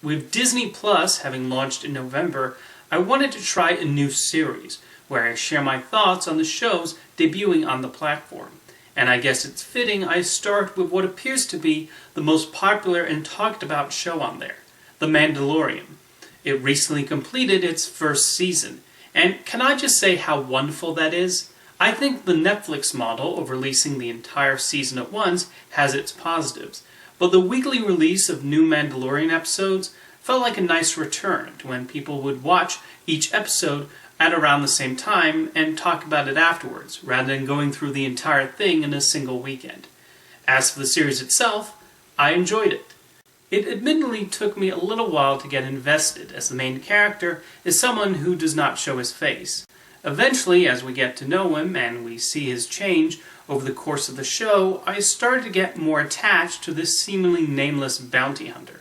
With Disney Plus having launched in November, I wanted to try a new series, where I share my thoughts on the shows debuting on the platform. And I guess it's fitting I start with what appears to be the most popular and talked about show on there, The Mandalorian. It recently completed its first season, and can I just say how wonderful that is? I think the Netflix model of releasing the entire season at once has its positives, but the weekly release of new Mandalorian episodes felt like a nice return to when people would watch each episode at around the same time and talk about it afterwards, rather than going through the entire thing in a single weekend. As for the series itself, I enjoyed it. It admittedly took me a little while to get invested, as the main character is someone who does not show his face. Eventually, as we get to know him and we see his change over the course of the show, I started to get more attached to this seemingly nameless bounty hunter.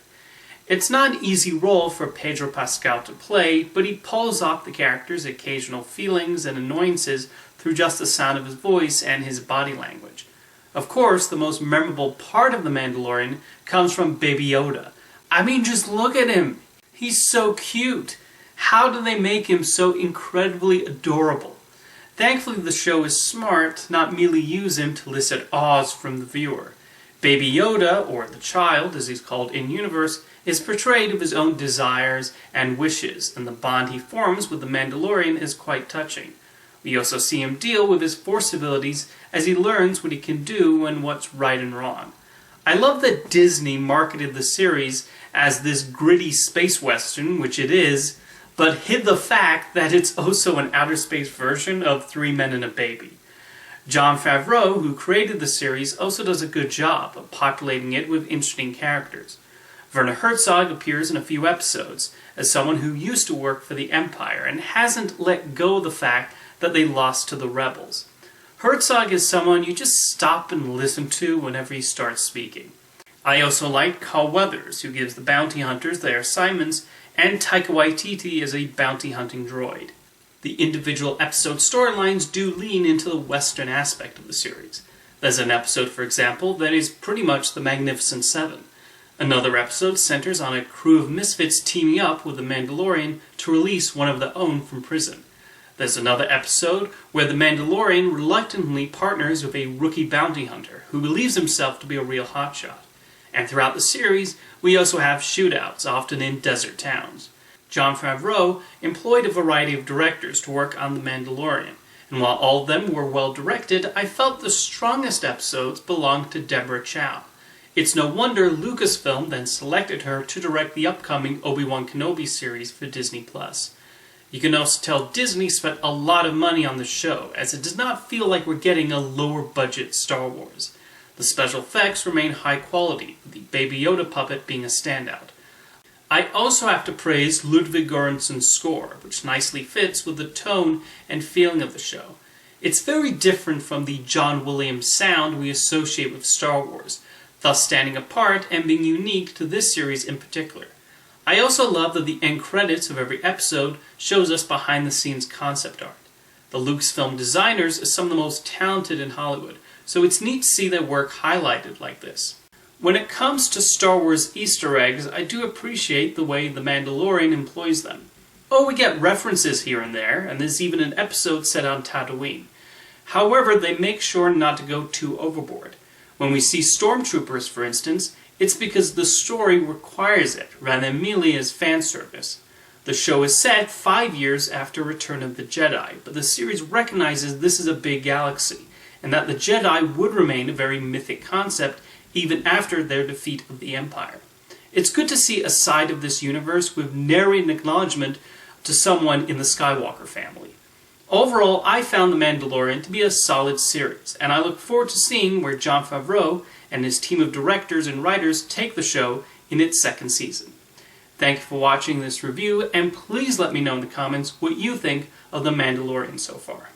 It's not an easy role for Pedro Pascal to play, but he pulls off the character's occasional feelings and annoyances through just the sound of his voice and his body language. Of course, the most memorable part of The Mandalorian comes from Baby Yoda. I mean, just look at him! He's so cute! How do they make him so incredibly adorable? Thankfully, the show is smart, not merely use him to elicit awes from the viewer. Baby Yoda, or the child as he's called in-universe, is portrayed with his own desires and wishes, and the bond he forms with the Mandalorian is quite touching. We also see him deal with his Force abilities as he learns what he can do and what's right and wrong. I love that Disney marketed the series as this gritty space western, which it is, but hid the fact that it's also an outer space version of Three Men and a Baby. Jon Favreau, who created the series, also does a good job of populating it with interesting characters. Werner Herzog appears in a few episodes as someone who used to work for the Empire and hasn't let go of the fact that they lost to the rebels. Herzog is someone you just stop and listen to whenever he starts speaking. I also like Carl Weathers, who gives the bounty hunters their assignments, and Taika Waititi as a bounty hunting droid. The individual episode storylines do lean into the Western aspect of the series. There's an episode, for example, that is pretty much the Magnificent Seven. Another episode centers on a crew of misfits teaming up with the Mandalorian to release one of their own from prison. There's another episode where the Mandalorian reluctantly partners with a rookie bounty hunter who believes himself to be a real hotshot. And throughout the series, we also have shootouts, often in desert towns. Jon Favreau employed a variety of directors to work on The Mandalorian, and while all of them were well directed, I felt the strongest episodes belonged to Deborah Chow. It's no wonder Lucasfilm then selected her to direct the upcoming Obi-Wan Kenobi series for Disney+. You can also tell Disney spent a lot of money on the show, as it does not feel like we're getting a lower-budget Star Wars. The special effects remain high quality, with the Baby Yoda puppet being a standout. I also have to praise Ludwig Göransson's score, which nicely fits with the tone and feeling of the show. It's very different from the John Williams sound we associate with Star Wars, thus standing apart and being unique to this series in particular. I also love that the end credits of every episode shows us behind-the-scenes concept art. The Lucasfilm designers are some of the most talented in Hollywood, so it's neat to see their work highlighted like this. When it comes to Star Wars Easter eggs, I do appreciate the way The Mandalorian employs them. Oh, we get references here and there, and there's even an episode set on Tatooine. However, they make sure not to go too overboard. When we see stormtroopers, for instance, it's because the story requires it, rather than merely as fan service. The show is set 5 years after Return of the Jedi, but the series recognizes this is a big galaxy, and that the Jedi would remain a very mythic concept even after their defeat of the Empire. It's good to see a side of this universe with narrated acknowledgement to someone in the Skywalker family. Overall, I found The Mandalorian to be a solid series, and I look forward to seeing where Jon Favreau and his team of directors and writers take the show in its second season. Thank you for watching this review, and please let me know in the comments what you think of The Mandalorian so far.